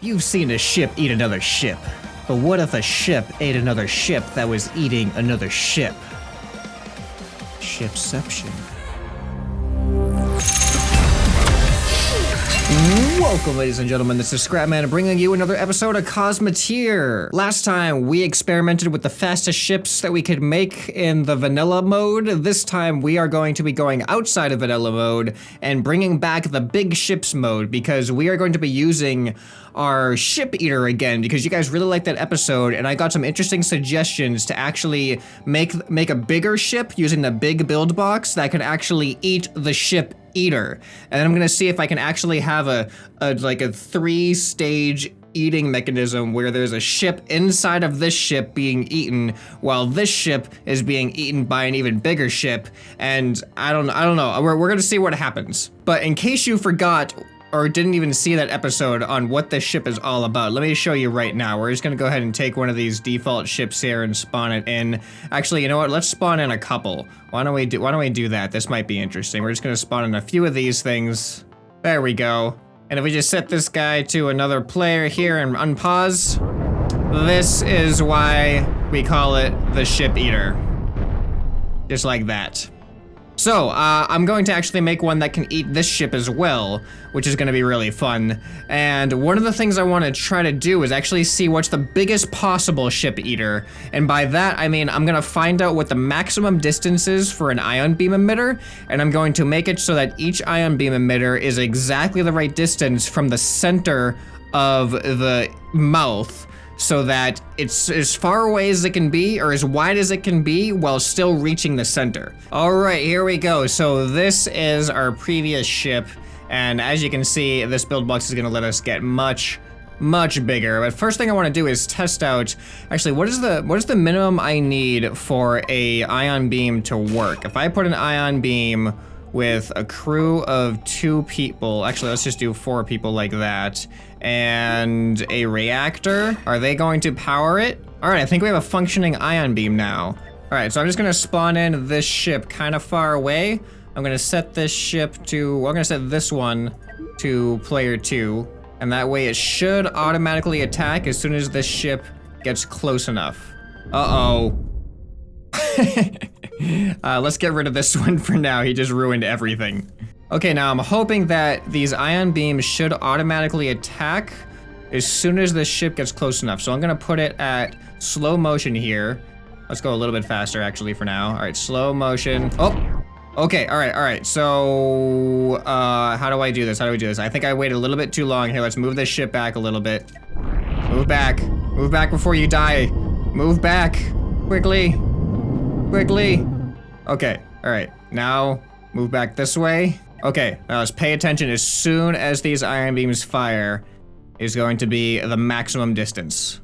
You've seen a ship eat another ship, but what if a ship ate another ship that was eating another ship? SHIPCEPTION. Welcome, ladies and gentlemen, this is ScrapMan bringing you another episode of Cosmoteer. Last time, we experimented with the fastest ships that we could make in the vanilla mode. This time, we are going to be going outside of vanilla mode and bringing back the big ships mode because we are going to be using our ShipEater again because you guys really liked that episode and I got some interesting suggestions to actually make a bigger ship using the big build box that could actually eat the ship EATER. And then I'm gonna see if I can actually have a 3-stage eating mechanism where there's a ship inside of this ship being eaten while this ship is being eaten by an even bigger ship. And I don't know, we're gonna see what happens. But in case you forgot or didn't even see that episode on what this ship is all about, let me show you right now. We're just gonna go ahead and take one of these default ships here and spawn it in. Actually, you know what? Let's spawn in a couple. Why don't we do that? This might be interesting. We're just gonna spawn in a few of these things. There we go. And if we just set this guy to another player here and unpause, this is why we call it the ShipEater. Just like that. So, I'm going to actually make one that can eat this ship as well, which is gonna be really fun. And one of the things I wanna try to do is actually see what's the biggest possible ship eater. And by that, I mean, I'm gonna find out what the maximum distance is for an ion beam emitter, and I'm going to make it so that each ion beam emitter is exactly the right distance from the center of the mouth, so that it's as far away as it can be or as wide as it can be while still reaching the center. All right, here we go. So this is our previous ship. And as you can see, this build box is gonna let us get much bigger. But first thing I wanna do is test out, actually, what is the minimum I need for a ion beam to work? If I put an ion beam with a crew of 2 people, actually let's just do 4 people like that, and a reactor, are they going to power it? All right, I think we have a functioning ion beam now. All right, so I'm just gonna spawn in this ship kind of far away. I'm gonna set this ship to, well, I'm gonna set this one to player 2, and that way it should automatically attack as soon as this ship gets close enough. Uh-oh. Let's get rid of this one for now. He just ruined everything. Okay, now I'm hoping that these ion beams should automatically attack as soon as this ship gets close enough. So I'm gonna put it at slow motion here. Let's go a little bit faster actually for now. All right, slow motion. Oh, okay, all right. So, how do I do this? I think I waited a little bit too long. Here, let's move this ship back a little bit. Move back before you die. Move back, quickly. Okay, all right, now move back this way. Okay, now let's pay attention. As soon as these ion beams fire is going to be the maximum distance.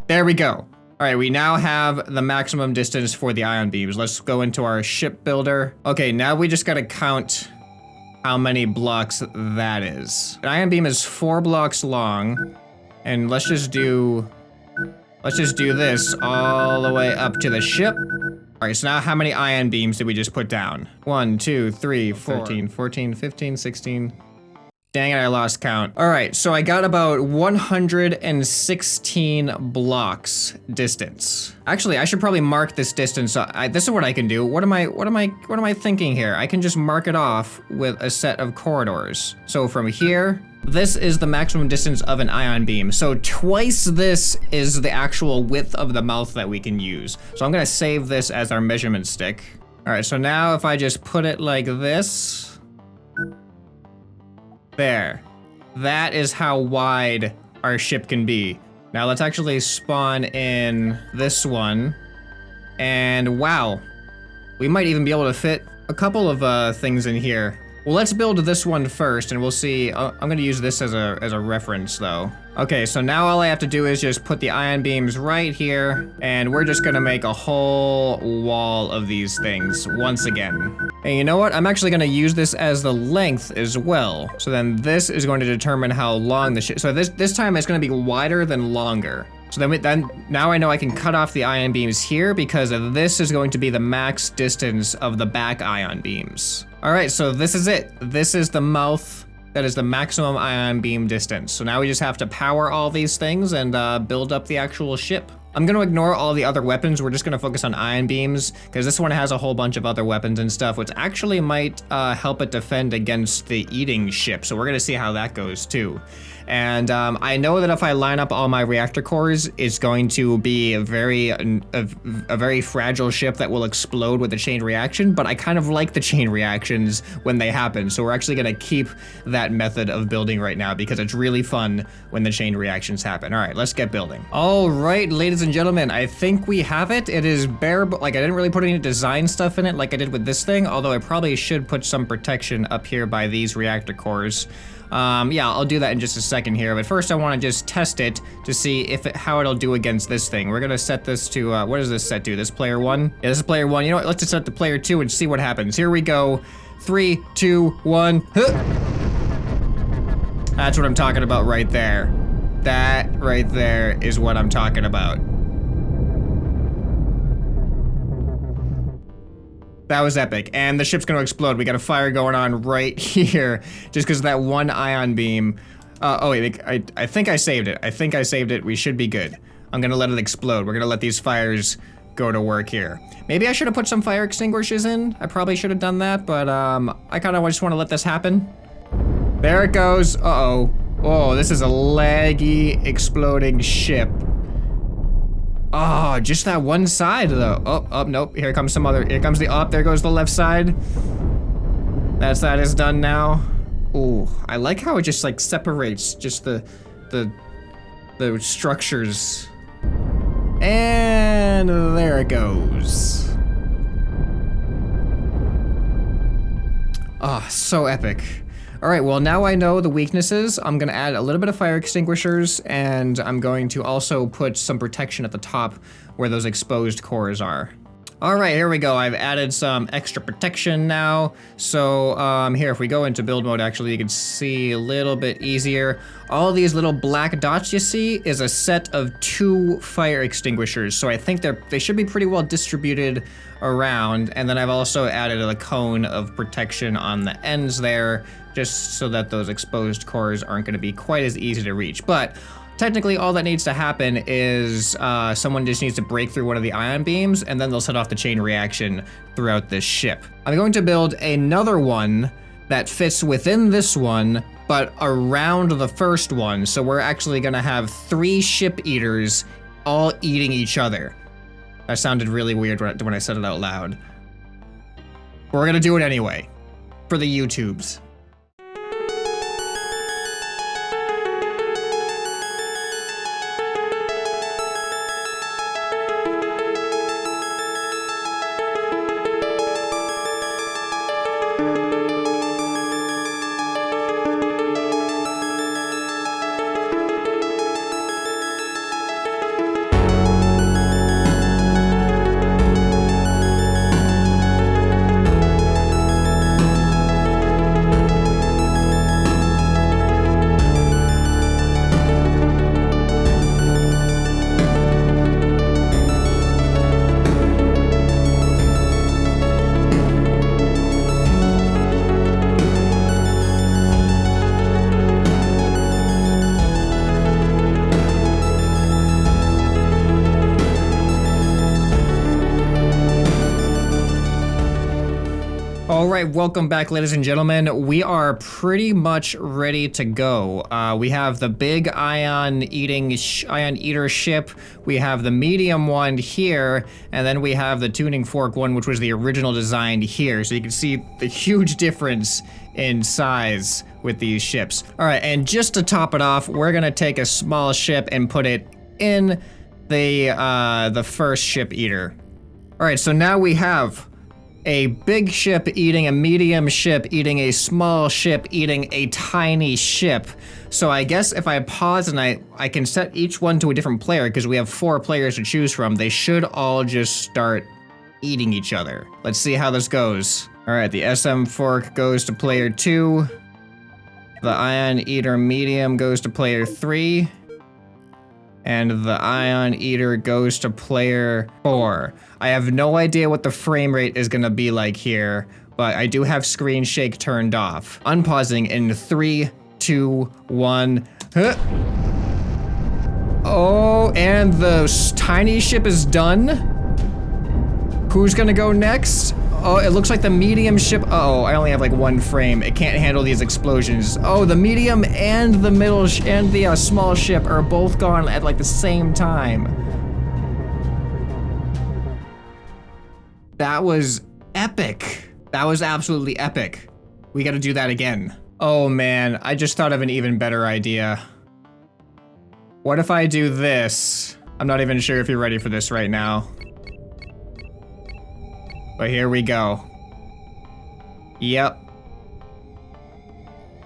There we go. All right, we now have the maximum distance for the ion beams. Let's go into our ship builder. Okay, now we just gotta count how many blocks that is. An ion beam is 4 blocks long, and let's just do this all the way up to the ship. All right, so now how many ion beams did we just put down? 1, 2, 3, 4, 13, 14, 15, 16. Dang it, I lost count. All right, so I got about 116 blocks distance. Actually, I should probably mark this distance. This is what I can do. What am I thinking here? I can just mark it off with a set of corridors. So from here, this is the maximum distance of an ion beam. So twice this is the actual width of the mouth that we can use. So I'm gonna save this as our measurement stick. All right, so now if I just put it like this, there. That is how wide our ship can be. Now let's actually spawn in this one. And wow, we might even be able to fit a couple of things in here. Well, let's build this one first and we'll see. I'm gonna use this as a reference though. Okay, so now all I have to do is just put the ion beams right here and we're just gonna make a whole wall of these things once again. And you know what? I'm actually gonna use this as the length as well. So then this is going to determine how long the ship, so this time it's gonna be wider than longer. So then now I know I can cut off the ion beams here because this is going to be the max distance of the back ion beams. All right, so this is it. This is the mouth That is the maximum ion beam distance. So now we just have to power all these things and build up the actual ship. I'm gonna ignore all the other weapons. We're just gonna focus on ion beams because this one has a whole bunch of other weapons and stuff, which actually might help it defend against the eating ship. So we're gonna see how that goes too. And I know that if I line up all my reactor cores, it's going to be a very fragile ship that will explode with the chain reaction, but I kind of like the chain reactions when they happen. So we're actually gonna keep that method of building right now because it's really fun when the chain reactions happen. All right, let's get building. All right, ladies and gentlemen, I think we have it. It is bare, like I didn't really put any design stuff in it like I did with this thing, although I probably should put some protection up here by these reactor cores. Yeah, I'll do that in just a second here, but first I want to just test it to see how it'll do against this thing. We're gonna set this to, what does this set to? This player 1? Yeah, this is player 1. You know what, let's just set to player 2 and see what happens. Here we go. 3, 2, 1. Huh. That's what I'm talking about right there. That right there is what I'm talking about. That was epic, and the ship's gonna explode. We got a fire going on right here, just because of that one ion beam. Oh wait, I think I saved it. I think I saved it. We should be good. I'm gonna let it explode. We're gonna let these fires go to work here. Maybe I should have put some fire extinguishers in. I probably should have done that, but I kind of just want to let this happen. There it goes. Uh-oh. Oh, this is a laggy, exploding ship. Oh, just that one side though. Oh, nope. Here comes some other. Here comes the up. There goes the left side. That side is done now. Ooh, I like how it just like separates just the structures. And there it goes. Oh, so epic. All right, well, now I know the weaknesses. I'm gonna add a little bit of fire extinguishers, and I'm going to also put some protection at the top where those exposed cores are. All right, here we go. I've added some extra protection now. So here, if we go into build mode, actually, you can see a little bit easier. All these little black dots you see is a set of 2 fire extinguishers. So I think they should be pretty well distributed around. And then I've also added a cone of protection on the ends there, just so that those exposed cores aren't going to be quite as easy to reach. But technically, all that needs to happen is someone just needs to break through one of the ion beams, and then they'll set off the chain reaction throughout this ship. I'm going to build another one that fits within this one, but around the first one. So we're actually going to have 3 ship eaters all eating each other. That sounded really weird when I said it out loud. But we're going to do it anyway, for the YouTubes. All right, welcome back, ladies and gentlemen. We are pretty much ready to go. We have the big ion eater ship. We have the medium one here, and then we have the tuning fork one, which was the original design here. So you can see the huge difference in size with these ships. All right, and just to top it off, we're gonna take a small ship and put it in the first ship eater. All right, so now we have a big ship eating a medium ship, eating a small ship, eating a tiny ship. So I guess if I pause and I can set each one to a different player because we have 4 players to choose from, they should all just start eating each other. Let's see how this goes. All right, the SM fork goes to player 2. The ion eater medium goes to player 3. And the ion eater goes to player 4. I have no idea what the frame rate is gonna be like here, but I do have screen shake turned off. Unpausing in 3, 2, 1. Huh. Oh, and the tiny ship is done. Who's gonna go next? Oh, it looks like the medium ship. Uh-oh, I only have like 1 frame. It can't handle these explosions. Oh, the medium and the middle and the small ship are both gone at like the same time. That was epic. That was absolutely epic. We gotta do that again. Oh man, I just thought of an even better idea. What if I do this? I'm not even sure if you're ready for this right now. But here we go. Yep.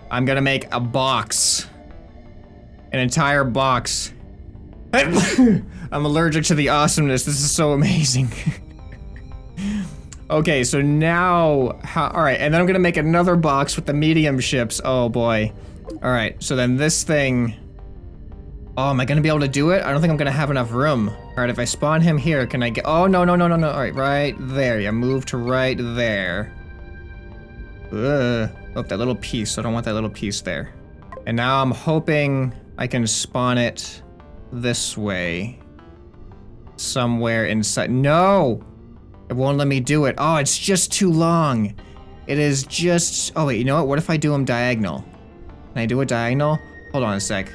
I'm gonna make a box. An entire box. I'm allergic to the awesomeness. This is so amazing. Okay, so now, all right, and then I'm gonna make another box with the medium ships. Oh boy. All right, so then this thing. Oh, am I gonna be able to do it? I don't think I'm gonna have enough room. All right, if I spawn him here, can I get, oh, no. All right there, yeah, move to right there. Oh, that little piece, I don't want that little piece there. And now I'm hoping I can spawn it this way. Somewhere inside, no! It won't let me do it. Oh, it's just too long. It is just, oh wait, you know what? What if I do them diagonal? Can I do it diagonal? Hold on a sec.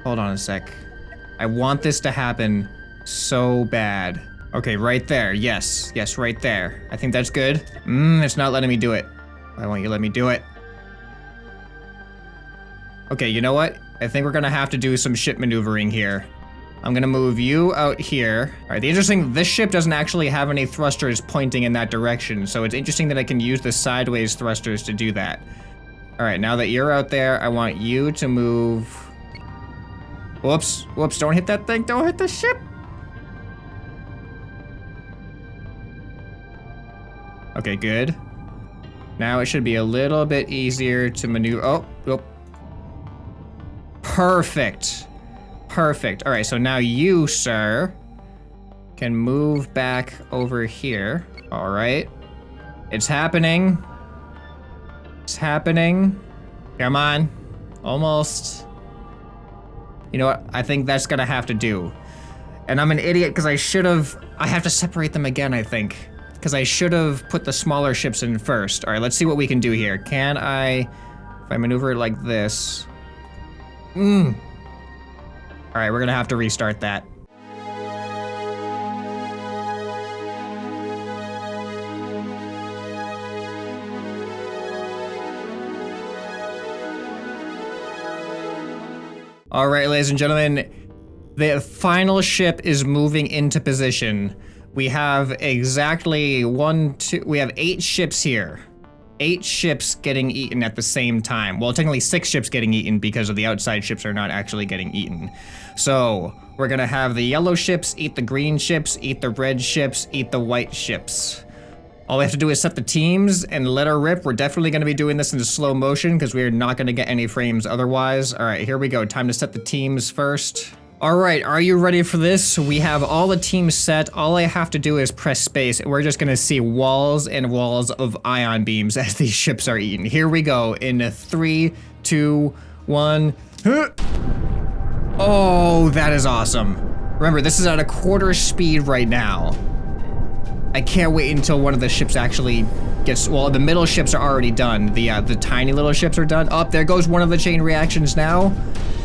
I want this to happen so bad. Okay, right there, yes, right there. I think that's good. It's not letting me do it. Why won't you let me do it? Okay, you know what? I think we're gonna have to do some ship maneuvering here. I'm gonna move you out here. All right, the interesting, this ship doesn't actually have any thrusters pointing in that direction, so it's interesting that I can use the sideways thrusters to do that. All right, now that you're out there, I want you to move. Whoops, don't hit that thing, don't hit the ship. Okay, good. Now it should be a little bit easier to maneuver. Oh. Perfect. All right, so now you, sir, can move back over here. All right. It's happening. Come on. Almost. You know what? I think that's gonna have to do. And I'm an idiot because I have to separate them again, I think. Because I should have put the smaller ships in first. All right, let's see what we can do here. Can I, if I maneuver it like this? All right, we're gonna have to restart that. All right, ladies and gentlemen, the final ship is moving into position. We have exactly we have 8 ships here. 8 ships getting eaten at the same time. Well, technically 6 ships getting eaten because of the outside ships are not actually getting eaten. So we're gonna have the yellow ships eat the green ships, eat the red ships, eat the white ships. All we have to do is set the teams and let her rip. We're definitely gonna be doing this in slow motion because we're not gonna get any frames otherwise. All right, here we go. Time to set the teams first. All right, are you ready for this? We have all the teams set. All I have to do is press space, and we're just gonna see walls and walls of ion beams as these ships are eaten. Here we go in 3, 2, 1. Oh, that is awesome. Remember, this is at a quarter speed right now. I can't wait until one of the ships actually gets, well, the middle ships are already done. The tiny little ships are done. Oh, there goes one of the chain reactions now.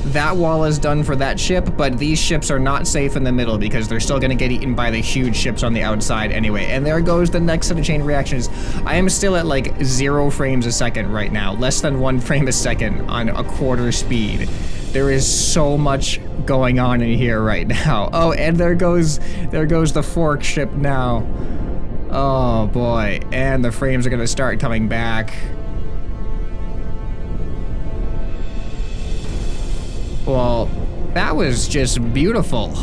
That wall is done for that ship, but these ships are not safe in the middle because they're still gonna get eaten by the huge ships on the outside anyway. And there goes the next set of chain reactions. I am still at like 0 frames a second right now, less than 1 frame a second on a quarter speed. There is so much going on in here right now. Oh, and there goes the fork ship now. Oh boy, and the frames are gonna start coming back. Well, that was just beautiful.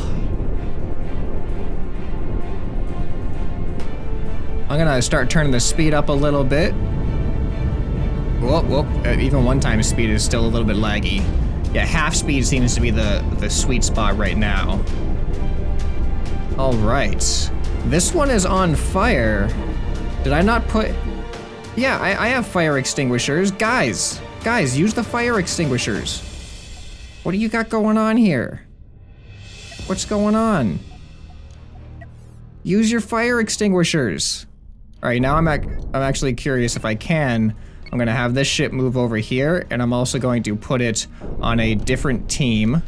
I'm gonna start turning the speed up a little bit. Whoop, even 1 time speed is still a little bit laggy. Yeah, half speed seems to be the sweet spot right now. All right, this one is on fire. Did I not put, Yeah, I have fire extinguishers. Guys, use the fire extinguishers. What do you got going on here? What's going on? Use your fire extinguishers. All right, now I'm actually curious if I can. I'm gonna have this ship move over here, and I'm also going to put it on a different team.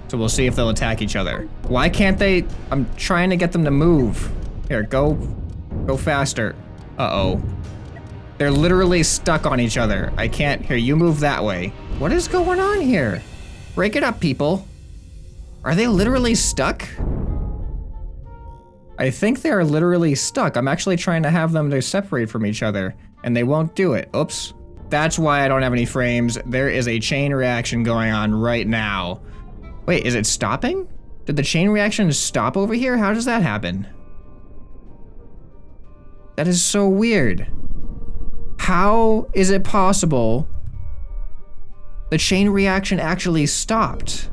So we'll see if they'll attack each other. Why can't they? I'm trying to get them to move. Here, go faster. Uh-oh. They're literally stuck on each other. I can't, here, you move that way. What is going on here? Break it up, people. Are they literally stuck? I think they are literally stuck. I'm actually trying to have them to separate from each other, and they won't do it. Oops. That's why I don't have any frames. There is a chain reaction going on right now. Wait, is it stopping? Did the chain reaction stop over here? How does that happen? That is so weird. How is it possible the chain reaction actually stopped?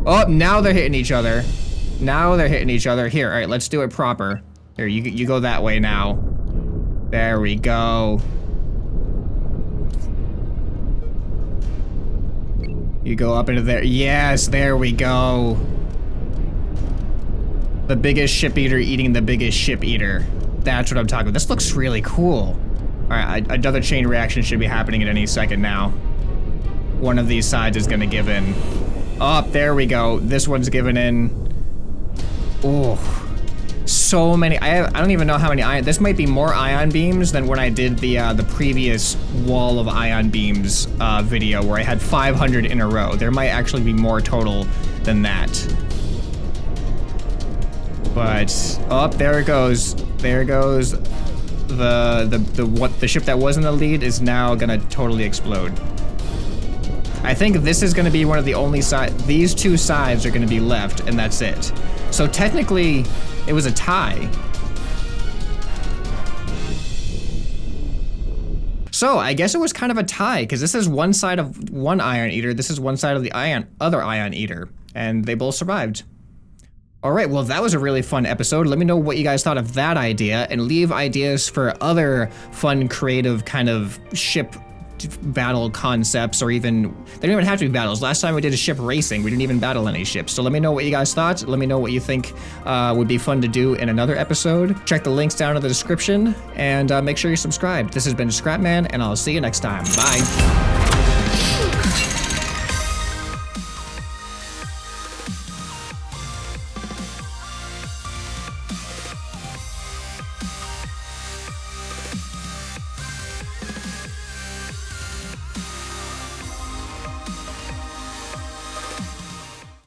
Oh, now they're hitting each other. Now they're hitting each other. Here, all right, let's do it proper. Here, you go that way now. There we go. You go up into there. Yes, there we go. The biggest ship eater eating the biggest ship eater. That's what I'm talking about. This looks really cool. All right, another chain reaction should be happening at any second now. One of these sides is gonna give in. Oh, there we go. This one's giving in. Oh, so many. I don't even know how many ion. This might be more ion beams than when I did the previous wall of ion beams video where I had 500 in a row. There might actually be more total than that. But oh, there it goes. There goes the ship that was in the lead is now gonna totally explode. I think this is gonna be one of the only sides. These two sides are gonna be left, and that's it. So technically, it was a tie. So I guess it was kind of a tie, because this is one side of one ion eater, this is one side of the other ion eater, and they both survived. All right, well, that was a really fun episode. Let me know what you guys thought of that idea, and leave ideas for other fun, creative kind of ship battle concepts, or even, they don't even have to be battles. Last time we did a ship racing, we didn't even battle any ships. So let me know what you guys thought. Let me know what you think would be fun to do in another episode. Check the links down in the description, and make sure you're subscribed. This has been ScrapMan, and I'll see you next time. Bye.